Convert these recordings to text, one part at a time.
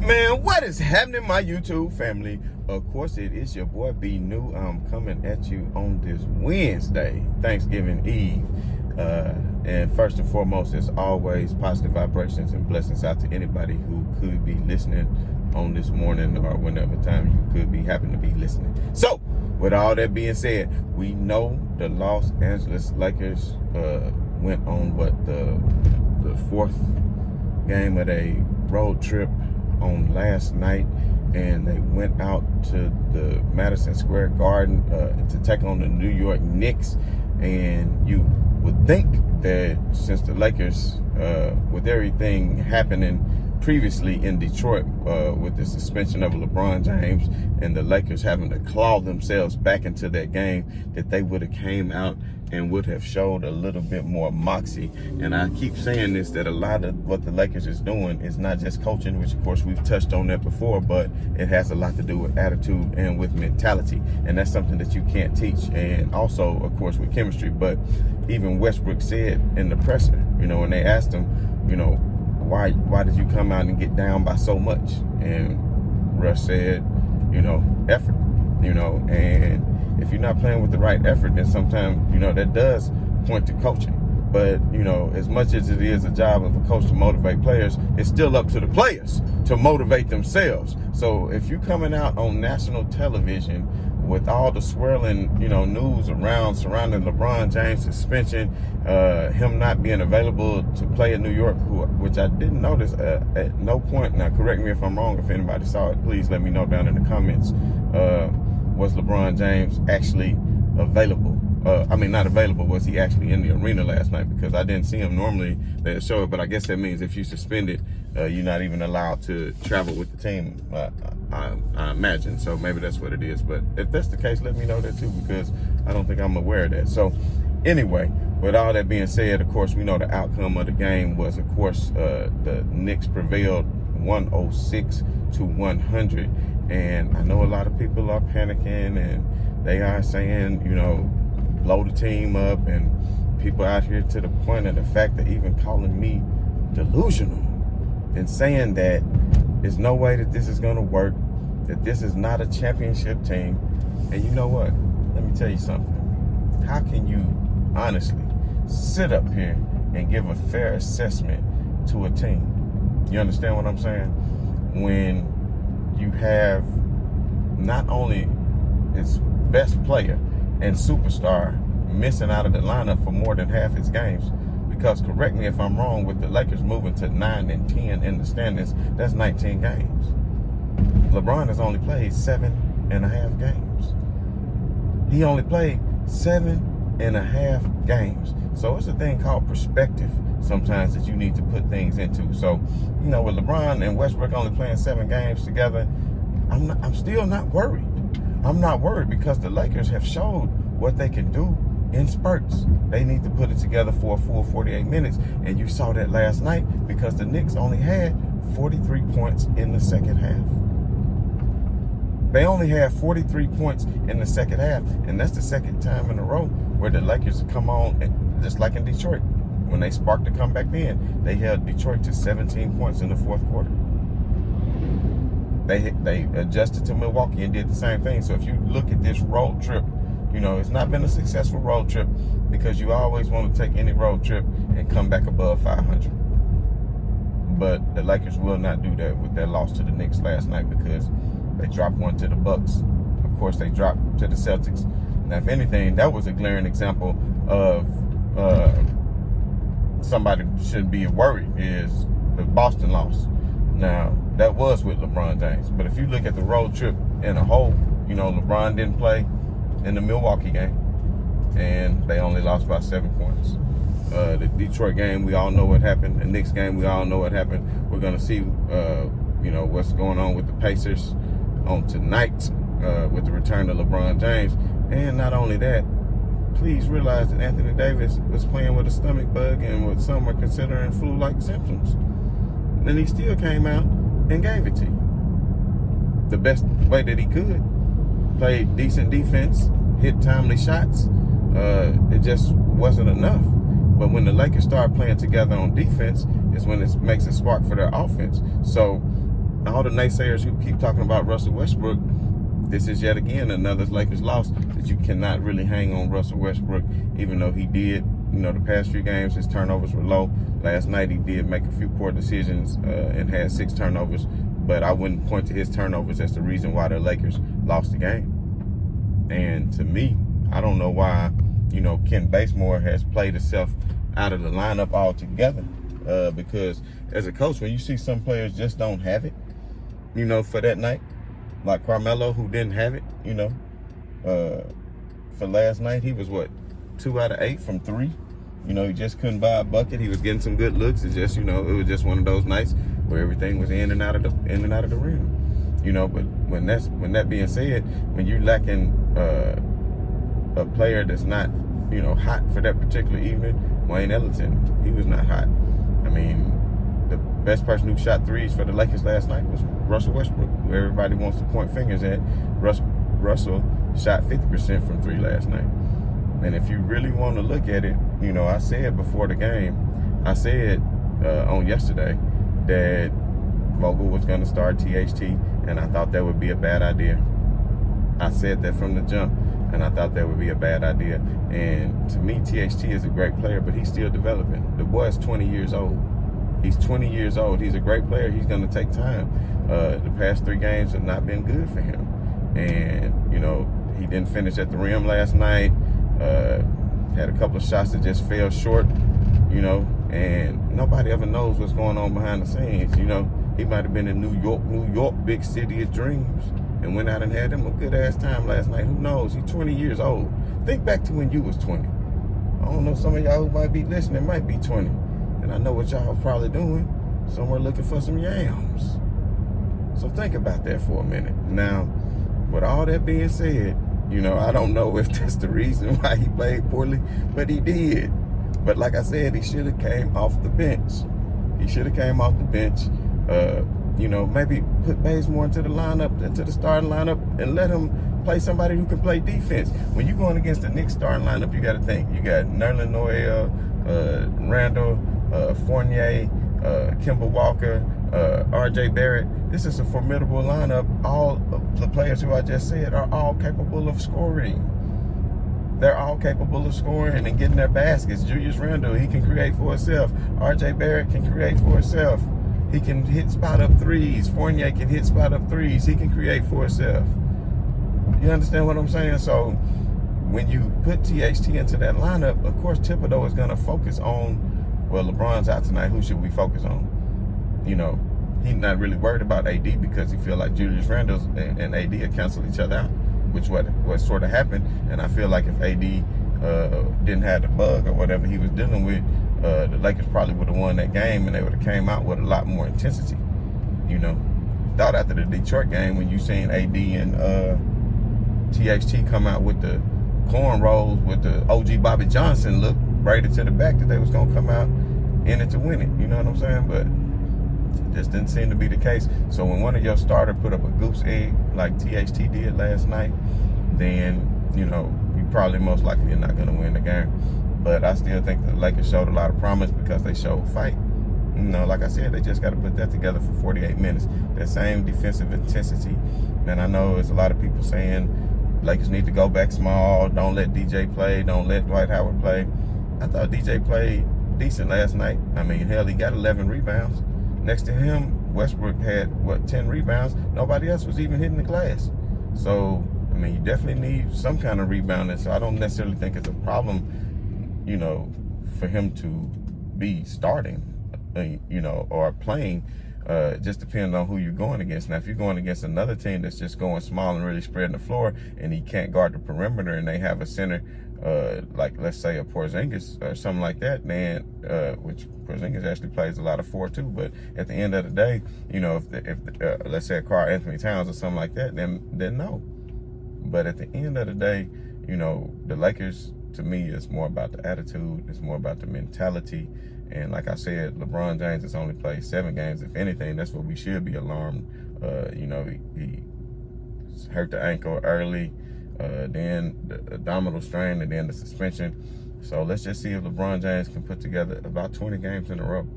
Man, what is happening, my YouTube family? Of course, it is your boy B New. I'm coming at you on this Wednesday, Thanksgiving Eve. And first and foremost, as always, positive vibrations and blessings out to anybody who could be listening on this morning or whenever time you could be happen to be listening. So, with all that being said, we know the Los Angeles Lakers went on the fourth game of a road trip on last night, and they went out to the Madison Square Garden to take on the New York Knicks. And you would think that since the Lakers, with everything happening previously in Detroit, with the suspension of LeBron James and the Lakers having to claw themselves back into that game, that they would have came out and would have showed a little bit more moxie. And I keep saying this, that a lot of what the Lakers is doing is not just coaching, which of course we've touched on that before, but it has a lot to do with attitude and with mentality. And that's something that you can't teach. And also, of course, with chemistry. But even Westbrook said in the presser, when they asked him, why did you come out and get down by so much? And Russ said, effort, and if you're not playing with the right effort, then sometimes, that does point to coaching. But, as much as it is a job of a coach to motivate players, it's still up to the players to motivate themselves. So if you're coming out on national television with all the swirling, news surrounding LeBron James suspension, him not being available to play in New York, which I didn't notice at no point. Now, correct me if I'm wrong. If anybody saw it, please let me know down in the comments. Was LeBron James actually available? Not available. Was he actually in the arena last night? Because I didn't see him. Normally they show it, but I guess that means if you suspended, you're not even allowed to travel with the team. I imagine. So maybe that's what it is. But if that's the case, let me know that too, because I don't think I'm aware of that. So anyway, with all that being said, of course, we know the outcome of the game was, of course, the Knicks prevailed 106-100. And I know a lot of people are panicking, and they are saying, blow the team up, and people out here to the point of the fact that even calling me delusional and saying that there's no way that this is going to work, that this is not a championship team. And you know what? Let me tell you something. How can you honestly sit up here and give a fair assessment to a team? You understand what I'm saying? When you have not only its best player and superstar missing out of the lineup for more than half his games, because correct me if I'm wrong, with the Lakers moving to 9-10 in the standings, that's 19 games. LeBron has only played 7.5 games. He only played 7.5 games. So it's a thing called perspective sometimes that you need to put things into. So, with LeBron and Westbrook only playing 7 games together, I'm still not worried. I'm not worried because the Lakers have showed what they can do in spurts. They need to put it together for a full 48 minutes. And you saw that last night because the Knicks only had 43 points in the second half. They only had 43 points in the second half. And that's the second time in a row where the Lakers have come on, just like in Detroit. When they sparked the comeback then, they held Detroit to 17 points in the fourth quarter. They adjusted to Milwaukee and did the same thing. So if you look at this road trip, it's not been a successful road trip because you always want to take any road trip and come back above 500. But the Lakers will not do that with their loss to the Knicks last night because they dropped one to the Bucks. Of course, they dropped to the Celtics. Now, if anything, that was a glaring example of somebody shouldn't be worried is the Boston loss. Now, that was with LeBron James. But if you look at the road trip in a whole, LeBron didn't play in the Milwaukee game, and they only lost by 7 points. The Detroit game, we all know what happened. The Knicks game, we all know what happened. We're going to see, what's going on with the Pacers on tonight with the return of LeBron James. And not only that, please realize that Anthony Davis was playing with a stomach bug and what some are considering flu-like symptoms. And he still came out and gave it to you the best way that he could. Played decent defense, hit timely shots. It just wasn't enough. But when the Lakers start playing together on defense is when it makes a spark for their offense. So all the naysayers who keep talking about Russell Westbrook, this is yet again another Lakers loss that you cannot really hang on Russell Westbrook, even though he did, the past few games, his turnovers were low. Last night he did make a few poor decisions and had 6 turnovers, but I wouldn't point to his turnovers as the reason why the Lakers lost the game. And to me, I don't know why, Ken Basemore has played himself out of the lineup altogether. Because as a coach, when you see some players just don't have it, for that night, like Carmelo, who didn't have it, for last night, he was 2 out of 8 from 3. He just couldn't buy a bucket. He was getting some good looks. It's just, it was just one of those nights where everything was in and out of the rim. But when that being said, when you're lacking a player that's not, hot for that particular evening, Wayne Ellington, he was not hot. I mean, the best person who shot threes for the Lakers last night was Russell Westbrook, who everybody wants to point fingers at. Russell shot 50% from 3 last night. And if you really want to look at it, I said before the game, I said on yesterday that Vogel was going to start THT, and I thought that would be a bad idea. I said that from the jump, and I thought that would be a bad idea. And to me, THT is a great player, but he's still developing. The boy is 20 years old. He's 20 years old. He's a great player. He's going to take time. The past 3 games have not been good for him. And, he didn't finish at the rim last night. Had a couple of shots that just fell short, and nobody ever knows what's going on behind the scenes. He might have been in New York, big city of dreams, and went out and had him a good-ass time last night. Who knows? He's 20 years old. Think back to when you was 20. I don't know, some of y'all who might be listening might be 20. And I know what y'all probably doing. Somewhere looking for some yams. So think about that for a minute. Now, with all that being said, I don't know if that's the reason why he played poorly, but he did. But like I said, he should have came off the bench. Maybe put Bazemore into the starting lineup, and let him play somebody who can play defense. When you're going against the Knicks starting lineup, you got to think. You got Nerlens Noel, Randall, Fournier, Kemba Walker, R.J. Barrett. This is a formidable lineup. All of the players who I just said are all capable of scoring. They're all capable of scoring and getting their baskets. Julius Randle, he can create for himself. R.J. Barrett can create for himself. He can hit spot-up threes. Fournier can hit spot-up threes. He can create for himself. You understand what I'm saying? So when you put THT into that lineup, of course, Thibodeau is going to focus on, well, LeBron's out tonight. Who should we focus on? He's not really worried about AD because he feel like Julius Randle and AD will cancel each other out, which what sort of happened. And I feel like if AD didn't have the bug or whatever he was dealing with, the Lakers probably would have won that game, and they would have came out with a lot more intensity. Thought after the Detroit game, when you seen AD and THT come out with the cornrows with the OG Bobby Johnson look braided to the back, that they was gonna come out in it to win it. You know what I'm saying? But it just didn't seem to be the case. So when one of your starters put up a goose egg like THT did last night, then you probably most likely you're not gonna win the game. But I still think the Lakers showed a lot of promise because they showed fight. Like I said, they just got to put that together for 48 minutes. That same defensive intensity. And I know there's a lot of people saying Lakers need to go back small. Don't let DJ play. Don't let Dwight Howard play. I thought DJ played decent last night. I mean, hell, he got 11 rebounds. Next to him, Westbrook had, 10 rebounds. Nobody else was even hitting the glass. So, I mean, you definitely need some kind of rebounding. So I don't necessarily think it's a problem, for him to be starting, or playing. Just depends on who you're going against. Now, if you're going against another team that's just going small and really spreading the floor, and he can't guard the perimeter, and they have a center, like let's say a Porzingis or something like that, then which Porzingis actually plays a lot of 4 too. But at the end of the day, if let's say a Karl Anthony Towns or something like that, then no. But at the end of the day, the Lakers, to me, it's more about the attitude. It's more about the mentality. And like I said, LeBron James has only played 7 games. If anything, that's what we should be alarmed. He hurt the ankle early, then the abdominal strain, and then the suspension. So let's just see if LeBron James can put together about 20 games in a row.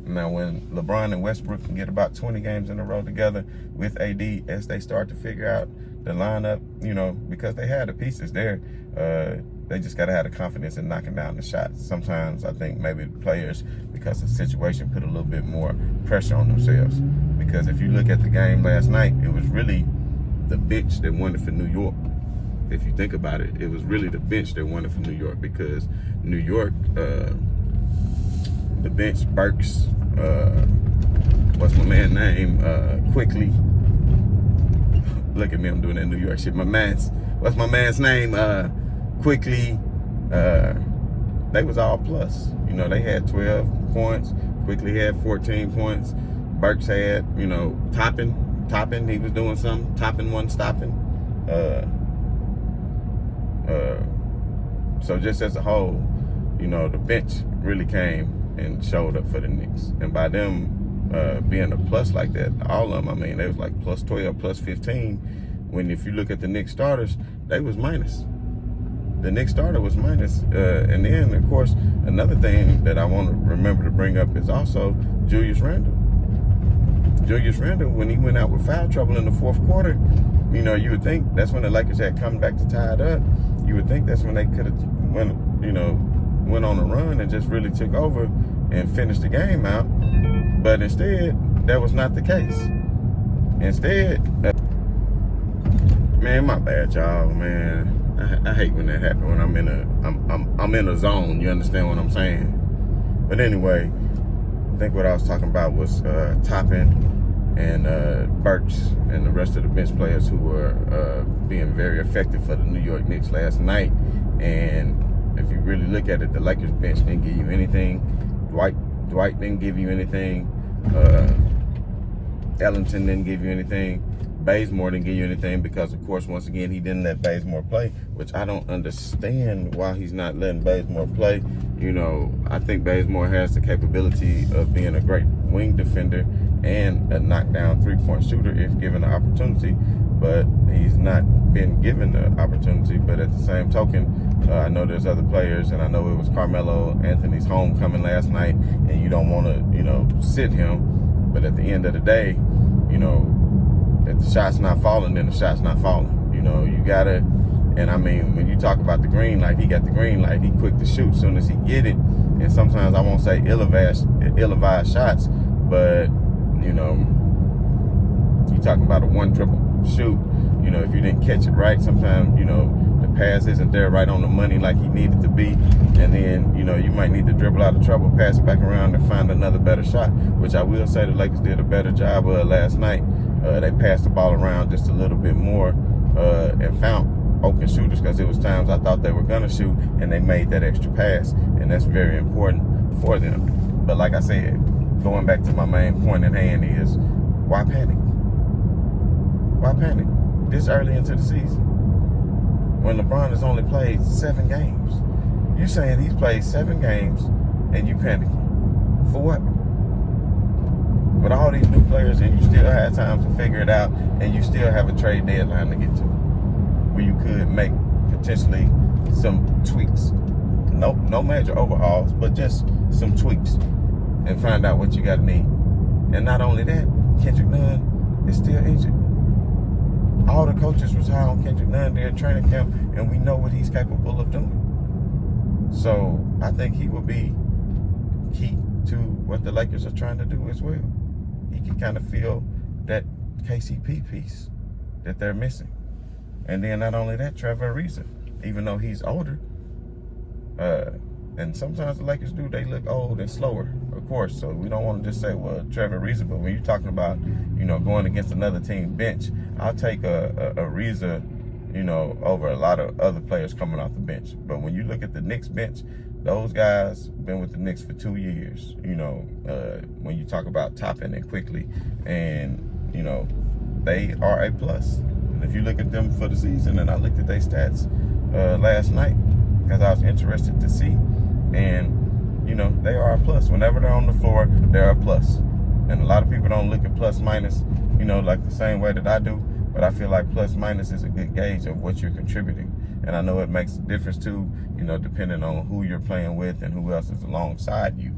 Now, when LeBron and Westbrook can get about 20 games in a row together with AD, as they start to figure out the lineup, because they had the pieces there, they just got to have the confidence in knocking down the shots. Sometimes I think maybe the players, because the situation, put a little bit more pressure on themselves. Because if you look at the game last night, it was really the bench that won it for New York. If you think about it, it was really the bench that won it for New York, because New York, the bench, Burks, what's my man's name? Quickly. Look at me, I'm doing that New York shit. What's my man's name? Quickly. They was all plus. They had 12 points. Quickly had 14 points. Burks had, Toppin, he was doing something. Toppin wasn't stopping. So just as a whole, the bench really came and showed up for the Knicks. And by them being a plus like that, all of them, they was like plus 12, plus 15. When if you look at the Knicks starters, they was minus. The Knicks starter was minus. And then, of course, another thing that I want to remember to bring up is also Julius Randle. Julius Randle, when he went out with foul trouble in the fourth quarter, you would think that's when the Lakers had come back to tie it up. You would think that's when they could have went on a run and just really took over and finished the game out. But instead, that was not the case. Instead, man, my bad, y'all, man. I hate when that happens, when I'm in a zone. You understand what I'm saying? But anyway, I think what I was talking about was Toppin and Burks and the rest of the bench players who were being very effective for the New York Knicks last night. And if you really look at it, the Lakers bench didn't give you anything. Dwight didn't give you anything. Ellington didn't give you anything. Bazemore didn't give you anything because, of course, once again, he didn't let Bazemore play, which I don't understand why he's not letting Bazemore play. I think Bazemore has the capability of being a great wing defender and a knockdown three-point shooter if given the opportunity, but he's not been given the opportunity. But at the same token, I know there's other players, and I know it was Carmelo Anthony's homecoming last night, and you don't want to, sit him. But at the end of the day, if the shot's not falling, then the shot's not falling. You gotta, and when you talk about the green light, he got the green light. He quick to shoot as soon as he get it. And sometimes I won't say ill-advised shots, but you talking about a one dribble shoot. If you didn't catch it right, sometimes the pass isn't there right on the money like he needed to be, and then you might need to dribble out of trouble, pass it back around, and find another better shot. Which I will say the Lakers did a better job of last night. They passed the ball around just a little bit more and found open shooters, because there was times I thought they were going to shoot and they made that extra pass, and that's very important for them. But like I said, going back to my main point at hand is, why panic? Why panic this early into the season when LeBron has only played 7 games? You saying he's played 7 games and you panicking? For what? With all these new players, and you still have time to figure it out, and you still have a trade deadline to get to, where you could make potentially some tweaks. No major overhauls, but just some tweaks, and find out what you got to need. And not only that, Kendrick Nunn is still injured. All the coaches was high on Kendrick Nunn during training camp, and we know what he's capable of doing. So I think he will be key to what the Lakers are trying to do as well. He can kind of feel that KCP piece that they're missing. And then not only that, Trevor Ariza, even though he's older, and sometimes the Lakers they look old and slower, of course. So we don't want to just say, well, Trevor Ariza, but when you're talking about, going against another team bench, I'll take a Ariza, over a lot of other players coming off the bench. But when you look at the Knicks bench, those guys been with the Knicks for 2 years, when you talk about Toppin and Quickly, and, they are a plus. And if you look at them for the season, and I looked at their stats last night, because I was interested to see, and, they are a plus. Whenever they're on the floor, they're a plus. And a lot of people don't look at plus minus, like the same way that I do, but I feel like plus minus is a good gauge of what you're contributing. And I know it makes a difference too, depending on who you're playing with and who else is alongside you.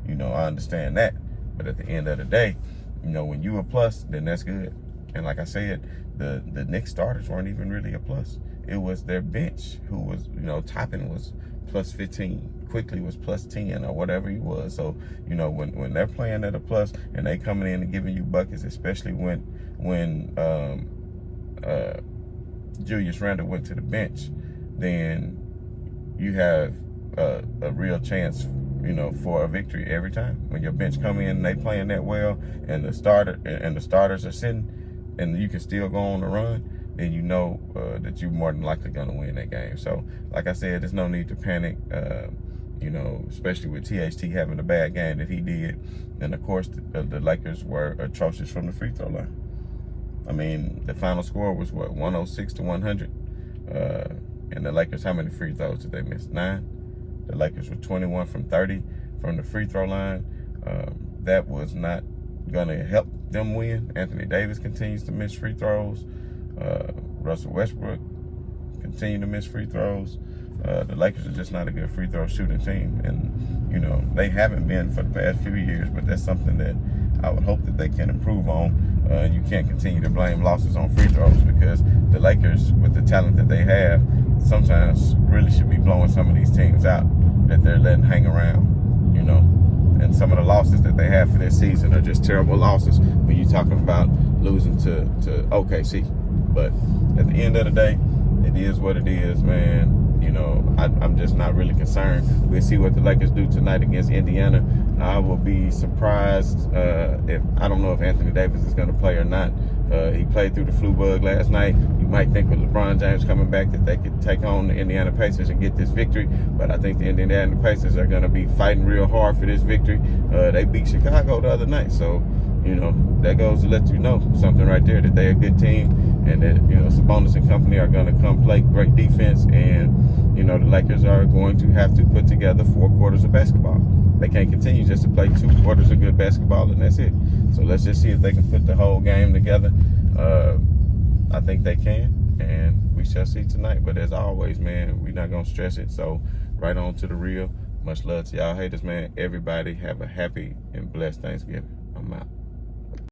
I understand that. But at the end of the day, when you a plus, then that's good. And like I said, the Knicks starters weren't even really a plus. It was their bench who was, Toppin was plus 15. Quickly was plus 10 or whatever he was. So, when they're playing at a plus and they coming in and giving you buckets, especially when Julius Randle went to the bench, then you have a real chance, for a victory every time. When your bench come in and they playing that well, and the starters are sitting, and you can still go on the run, then that you're more than likely gonna win that game. So, like I said, there's no need to panic. Especially with THT having a bad game that he did, and of course the Lakers were atrocious from the free throw line. I mean, the final score was 106 to 100. And the Lakers, how many free throws did they miss? 9. The Lakers were 21 from 30 from the free throw line. That was not gonna help them win. Anthony Davis continues to miss free throws. Russell Westbrook continued to miss free throws. The Lakers are just not a good free throw shooting team, and they haven't been for the past few years. But that's something that I would hope that they can improve on. You can't continue to blame losses on free throws, because the Lakers, with the talent that they have, sometimes really should be blowing some of these teams out that they're letting hang around. And some of the losses that they have for this season are just terrible losses when you're talking about losing to OKC. But at the end of the day, it is what it is, man. I'm just not really concerned. We'll see what the Lakers do tonight against Indiana. I will be surprised if I don't know if Anthony Davis is going to play or not. He played through the flu bug last night. You might think with LeBron James coming back that they could take on the Indiana Pacers and get this victory, but I think the Indiana Pacers are going to be fighting real hard for this victory. They beat Chicago the other night, so that goes to let you know something right there, that they're a good team, and that Sabonis and company are going to come play great defense, and the Lakers are going to have to put together 4 quarters of basketball. They can't continue just to play 2 quarters of good basketball and that's it. So let's just see if they can put the whole game together. I think they can, and we shall see tonight. But as always, man, we're not going to stress it. So right on to the real. Much love to y'all haters, man. Everybody have a happy and blessed Thanksgiving. I'm out.